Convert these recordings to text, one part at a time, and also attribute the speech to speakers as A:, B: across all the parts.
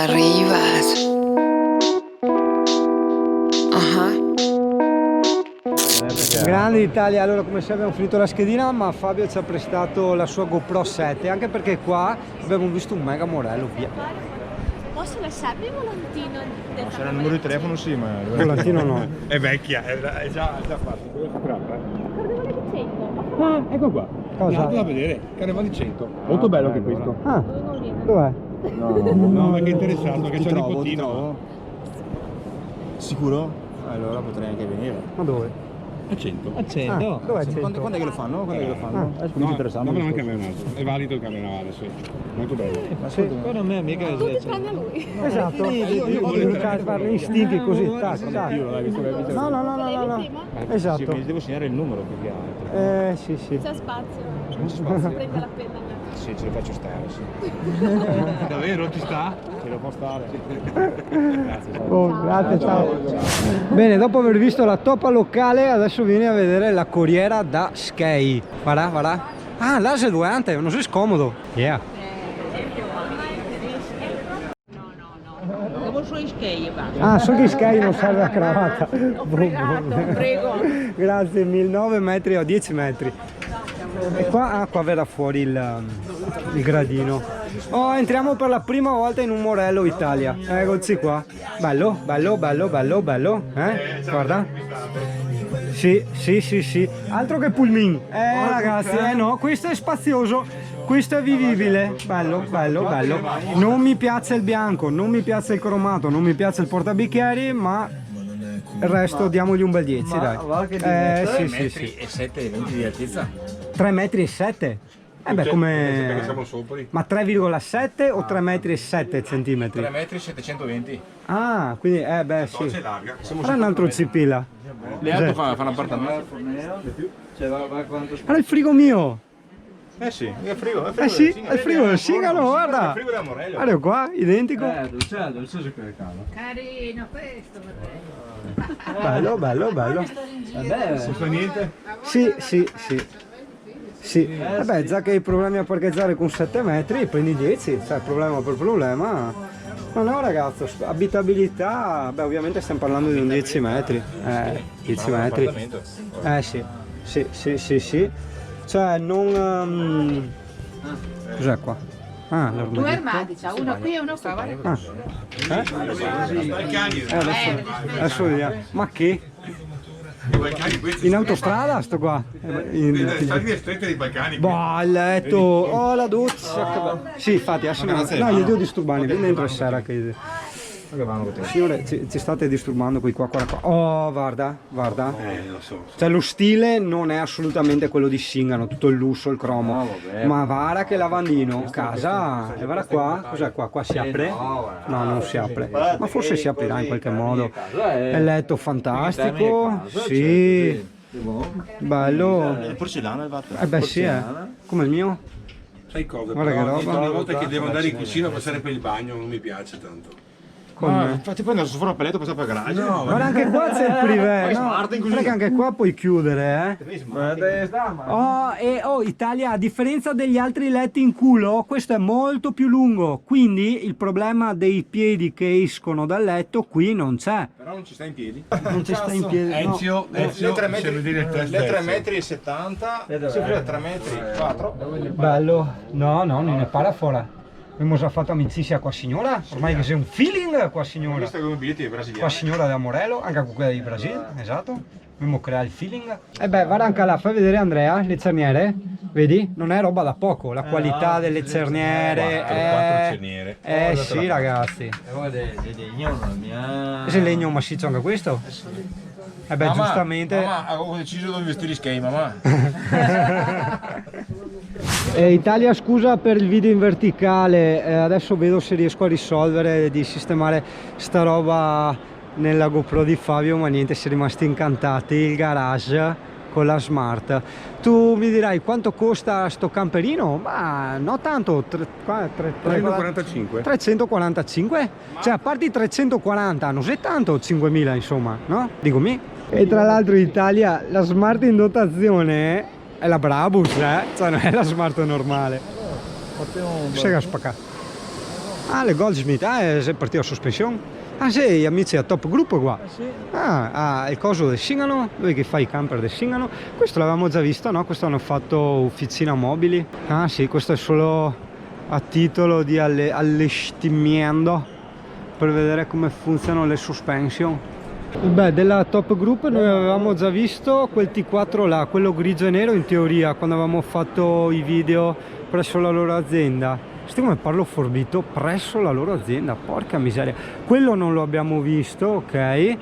A: ya arrivas.
B: Grande Italia. Allora, come sempre abbiamo finito la schedina, ma Fabio ci ha prestato la sua GoPro 7, anche perché qua abbiamo visto un mega morello, via.
C: Posso lasciarmi il volantino?
D: C'era il numero di telefono, sì, ma
B: Il volantino no.
D: è vecchia, è già fatto.
C: Carnevale di 100.
D: Ah, ecco qua.
B: Cosa?
D: Andatelo a vedere, Carnevale di 100. Molto bello anche questo.
B: Ah,
C: Dove viene?
B: dov'è?
D: No, ma che interessato, che c'è un nipotino.
E: Sicuro? Allora potrei anche venire.
B: Ma dove?
D: A 100.
E: A 100?
B: Dov'è 100?
E: Quando è che lo fanno? Quando è che lo fanno?
B: Ah,
D: No, no, anche a me un altro. È valido il Carnevale, sì. Molto bello.
B: Sì.
E: Secondo me mica è
C: Tutti tranne a lui.
B: Esatto, io volevo fare gli stinchi così, tac, tac. No, no, no, no, no, no.
C: Volevi prima?
B: Esatto.
E: devo segnare il numero più che altro.
B: Sì, sì.
C: C'è spazio.
E: Non c'è spazio.
C: Prende la penna.
E: Sì, ce lo faccio stare, sì.
D: Davvero? Ti sta?
E: Ce lo può stare. Grazie.
B: Oh, grazie, ciao. Bene, dopo aver visto la toppa locale, adesso vieni a vedere la corriera da Skei. Guarda, guarda. Ah, l'ase 2 ante, non sei scomodo. Yeah.
F: Come sono Skei e basta.
B: Ah, so che Skei non serve la cravatta.
F: Prego.
B: Grazie mille, 9 metri o 10 metri. E qua, qua verrà fuori il gradino. Oh, entriamo per la prima volta in un Morello Italia. Eccoci qua. Bello, bello, bello, bello, bello. Guarda. Sì, sì, sì, sì. Altro che pulmin. Ragazzi, no, questo è spazioso. Questo è vivibile. Bello, bello, bello. Non mi piace il bianco, non mi piace il cromato, non mi piace il portabicchieri, ma il resto diamogli un bel 10, dai. Sì, sì, sì.
E: E 7 20 di altezza.
B: 3 metri e 7? Beh, come...
D: Siamo sopra.
B: Ma 3,7 o 3 metri e 7 centimetri?
E: 3 metri 720.
B: Ah, quindi, beh, sì.
D: C'è larga.
B: Guarda un altro CP là.
E: Le altre fanno appartamento.
B: Guarda il frigo mio!
D: Eh sì, è frigo.
B: Eh sì, è il frigo del Cigano, guarda!
D: Il frigo della Morello.
B: Guarda qua, identico.
F: Carino questo.
B: Bello, bello, bello.
D: Non fa niente?
B: Sì, sì, sì. Sì, vabbè, già che hai problemi a parcheggiare con 7 metri, prendi 10, cioè problema per problema. Ma no ragazzo, abitabilità, beh ovviamente stiamo parlando di un 10 metri. 10 metri. Sì, sì, sì, sì, sì. Cioè non... Cos'è qua? Ah,
F: Due armadi, c'ha uno qui e uno qua.
B: Adesso vediamo. Ma che? In autostrada sto qua?
D: Salvi strette dei Balcani.
B: Boh, il letto, oh la doccia, che bello. Sì, infatti, adesso no, io devo disturbarmi, vieni dentro sera che... Signore, ci state disturbando qui qua. Oh, guarda, guarda.
D: Lo so.
B: Cioè lo stile non è assolutamente quello di Singano, tutto il lusso, il cromo. Ma guarda che lavandino, casa. E guarda qua, cos'è qua? Qua si apre? No, non si apre. Ma forse si aprirà in qualche modo. Il letto fantastico. Sì. Bello.
E: È porcellana il vatto.
B: Beh sì, come il mio.
D: Sai cosa?
B: Guarda che roba.
D: Una volta che devo andare in cucina a passare per il bagno non mi piace tanto.
E: Infatti poi andare su fuori a pelletto passa per garage. No,
B: Guarda anche qua c'è il privé, no? Guarda che anche qua puoi chiudere, Italia, a differenza degli altri letti in culo, questo è molto più lungo, quindi il problema dei piedi che escono dal letto qui non c'è.
E: Però non ci sta in piedi.
B: Non ci sta in piedi.
D: Ezio,
E: Le 3
D: metri.
E: metri e 70, sempre 3 metri 4.
B: Bello. No, non ne para fuori. Abbiamo già fatto amicizia qua signora, ormai che sei un feeling qua signora.
E: Questa come biglietti brasiliani.
B: Qua signora da Morello, anche con quella di Brasile, esatto. Dobbiamo creare il feeling. Beh, guarda anche là, fai vedere Andrea, le cerniere, vedi? Non è roba da poco, la qualità delle cerniere.
D: 4 cerniere.
B: Sì ragazzi. Se il legno massiccio anche questo? Beh,
E: Mamma,
B: giustamente.
E: Mamma, ho deciso dove investire Skei, mamma.
B: Italia, scusa per il video in verticale, adesso vedo se riesco a risolvere di sistemare sta roba nella GoPro di Fabio, ma niente, si è rimasti incantati. Il garage con la Smart. Tu mi dirai quanto costa sto camperino? Ma no tanto,
D: 345.
B: 345? Cioè a parte i 340 non è tanto, 5000 insomma, no? Dicomi? E tra l'altro in Italia la Smart in dotazione è la Brabus, cioè non è la Smart normale. Sai che spacca? Ah, le Goldsmith, è partita a sospensione. Ah sì, amici a Top Group qua. Il coso del Singano, lui che fa i camper del Singano. Questo l'avevamo già visto, no? Questo hanno fatto officina mobili. Ah sì, questo è solo a titolo di allestimento per vedere come funzionano le suspension. Beh, della Top Group noi avevamo già visto quel T4 là, quello grigio e nero in teoria, quando avevamo fatto i video presso la loro azienda. Senti come parlo forbito, presso la loro azienda, porca miseria. Quello non lo abbiamo visto, ok,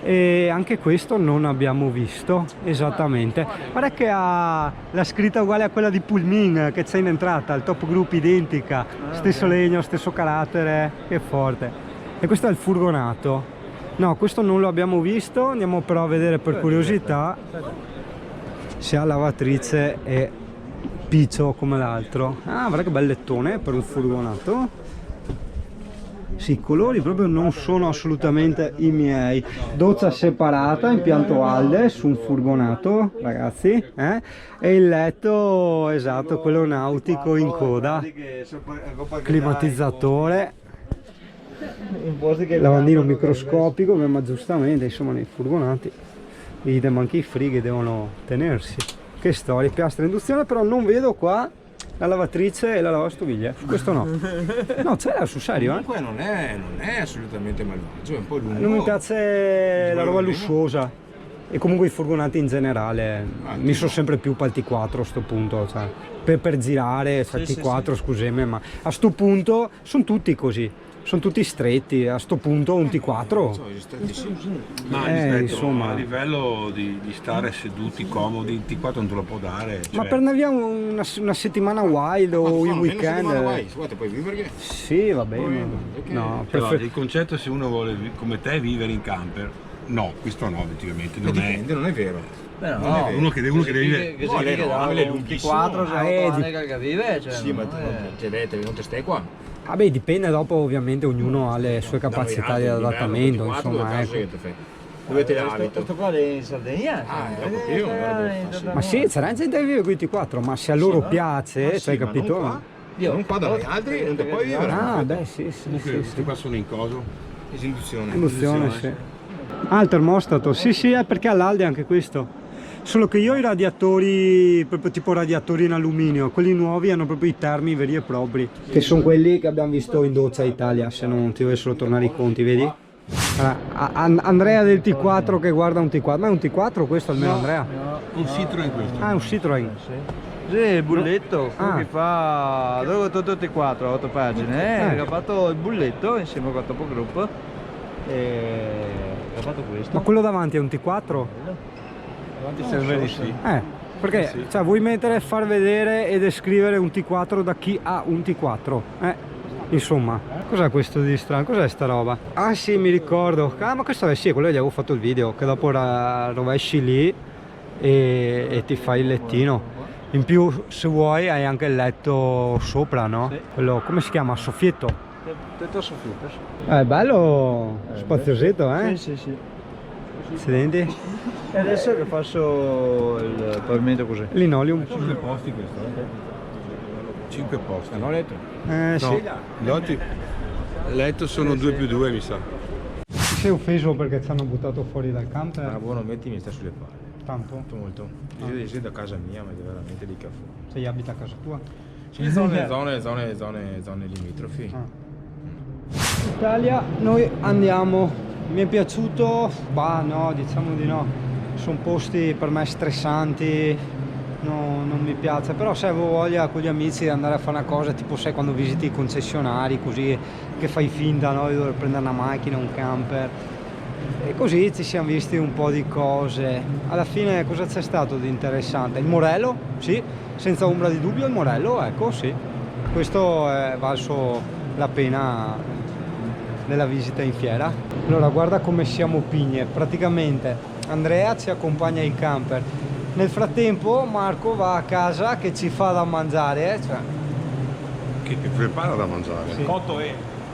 B: e anche questo non abbiamo visto esattamente. Guarda che ha la scritta uguale a quella di Pullman che c'è in entrata, il Top Group identica, stesso legno, stesso carattere, che forte. E questo è il furgonato. No, questo non lo abbiamo visto, andiamo però a vedere per curiosità se ha lavatrice e piccio come l'altro. Ah, guarda che bel lettone per un furgonato. Sì, i colori proprio non sono assolutamente i miei. Doccia separata, impianto Alde su un furgonato, ragazzi, e il letto, esatto, quello nautico in coda, climatizzatore, lavandino microscopico, ma giustamente, insomma, nei furgonati idem, anche i frighi devono tenersi. Che storia, piastra induzione, però non vedo qua la lavatrice e la lavastoviglie. Questo no. No, c'è sul serio,
E: Comunque non è assolutamente malvagio, è un po' lungo.
B: Non mi piace la roba lussuosa. E comunque i furgonati in generale mi sono sempre più per il T4 a sto punto, cioè, per girare, cioè, T4 scusami, ma a sto punto sono tutti così. Sono tutti stretti, a sto punto un T4.
A: Ma insomma, a livello di stare seduti comodi, il T4 non te lo può dare.
B: Ma per andare via una settimana wild o il weekend.
E: Guarda, puoi vivere.
B: Sì, va bene. No,
A: il concetto è se uno vuole come te vivere in camper. No, questo no, effettivamente.
E: Non è vero.
G: Beh, no,
A: Uno che deve vivere.
G: che è un T4 se 8 anni che vive, cioè,
E: Sì, ma non te stai qua.
B: Vabbè, dipende, dopo ovviamente ognuno ha le sue capacità di adattamento, insomma, ecco.
E: Dove te l'abito?
G: questo qua è in Sardegna?
B: Ma sì, c'era gente che vive con i T4, ma se a loro piace, cioè, capito?
E: Non qua da altri non te puoi vivere.
B: Ah, beh, sì.
A: Questi qua sono in coso.
B: Induzione, sì. Ah, il termostato, sì, è perché all'Alde anche questo. Solo che io ho i radiatori, proprio tipo radiatori in alluminio, quelli nuovi hanno proprio i termi veri e propri. Che sono quelli che abbiamo visto in Doccia Italia, se non ti dovessero tornare i conti, vedi? Andrea del T4 che guarda un T4, ma è un T4 questo almeno, Andrea?
A: Un Citroen questo.
B: Ah, è un Citroen.
G: Sì, il bulletto che fa tutto T4, 8 pagine, ha fatto il bulletto insieme a Top Group e ha fatto questo.
B: Ma quello davanti è un T4?
G: Davanti serve di sì.
B: Perché cioè, vuoi mettere, far vedere e descrivere un T4 da chi ha un T4? Insomma, cos'è questo di strano? Cos'è sta roba? Ah sì, mi ricordo. Ah, ma questo è sì, quello gli avevo fatto il video, che dopo rovesci lì e ti fai il lettino. In più, se vuoi, hai anche il letto sopra, no?
G: Sì.
B: Quello, come si chiama? Soffietto?
G: Tetto soffietto.
B: È bello, spaziosetto,
G: Sì.
B: Accidenti.
G: E adesso che faccio il pavimento così.
B: Linoleum.
A: 5 posti questo, 5 posti.
E: Non ho letto.
B: Sì.
A: Il letto sono 2+2 mi sa.
B: Ti sei offeso perché ci hanno buttato fuori dal camper?
E: Ah, buono, metti, mi sta sulle palle.
B: Tanto?
E: Molto. Sei da casa mia, ma è veramente di caffè.
B: Sei abita a casa tua?
E: Sì, zone limitrofi.
B: Italia, noi andiamo. Mi è piaciuto? Bah, no, diciamo di no. Sono posti per me stressanti, no, non mi piace. Però se avevo voglia con gli amici di andare a fare una cosa, tipo sai quando visiti i concessionari, così che fai finta, no, di dover prendere una macchina, un camper. E così ci siamo visti un po' di cose. Alla fine cosa c'è stato di interessante? Il Morello, sì, senza ombra di dubbio il Morello, ecco, sì. Questo è valso la pena della visita in fiera. Allora guarda come siamo pigne, praticamente Andrea ci accompagna in camper, nel frattempo Marco va a casa che ci fa da mangiare, cioè
A: Che prepara da mangiare.
B: sì.
E: Cotto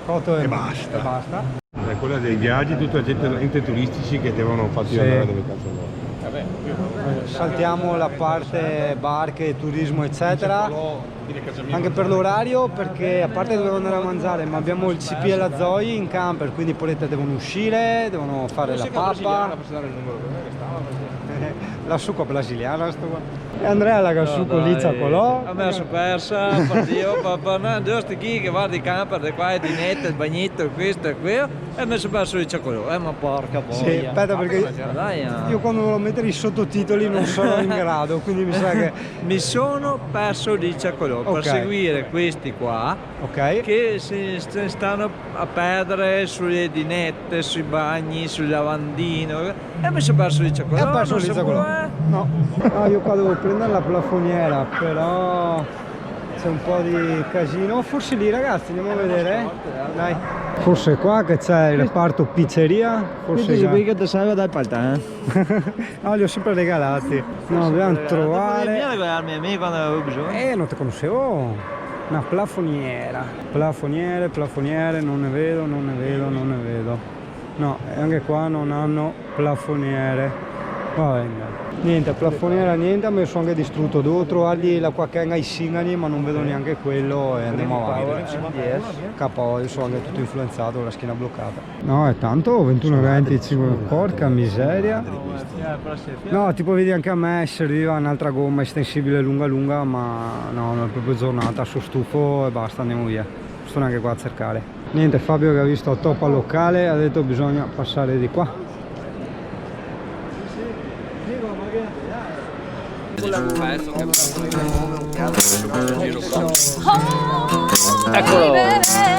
B: Coto
A: E basta.
B: e basta.
A: È quella dei viaggi, tutta gente, enti turistici che devono farti
B: Sì.
A: andare dove cazzo vuoi.
E: Vabbè,
B: saltiamo la parte barche, turismo eccetera, anche per l'orario, perché a parte dovevo andare a mangiare, ma abbiamo il CP e la Zoe in camper, quindi Poletta devono uscire, devono fare la pappa. La succo brasiliana sto qua. E Andrea la succo lì ciacolò.
G: A me sono persa, partito, papà, no, giusto chi che va di camper, di qua, di netto, il bagnetto, questo e quello, e mi sono perso il ciacolò. Ma porca boia.
B: Sì, aspetta perché io quando volevo mettere i sottotitoli non sono in grado, quindi mi sa che...
G: Mi sono perso il ciacolò per seguire questi qua, che si stanno a perdere sulle dinette, sui bagni, sul lavandino, e mi sono perso il ciacolò.
B: E ha perso il ciacolò? No. No, io qua devo prendere la plafoniera, però c'è un po' di casino. Forse lì ragazzi, andiamo a vedere. Dai. Forse qua che c'è il reparto pizzeria. Forse già.
G: Qui che ti serve dal paltan.
B: No, li ho sempre regalati. No, dobbiamo trovare.
G: Mi regalarmi a me quando avevo bisogno.
B: Non ti conoscevo. Una plafoniera. Plafoniere, non ne vedo. No, e anche qua non hanno plafoniere. Va bene. Niente, plafoniera niente, ha messo anche distrutto. Devo trovargli la quacchena ai singani, ma non vedo neanche quello e andiamo avanti. KO, io sono anche tutto influenzato, la schiena bloccata. No, è tanto, 21,25, porca miseria. No, tipo vedi anche a me serviva un'altra gomma estensibile lunga, ma no, non è proprio giornata, sono stufo e basta, andiamo via. Non sto neanche qua a cercare. Niente, Fabio che ha visto top al locale ha detto bisogna passare di qua.
C: Eccolo! Oh, baby, I'm saying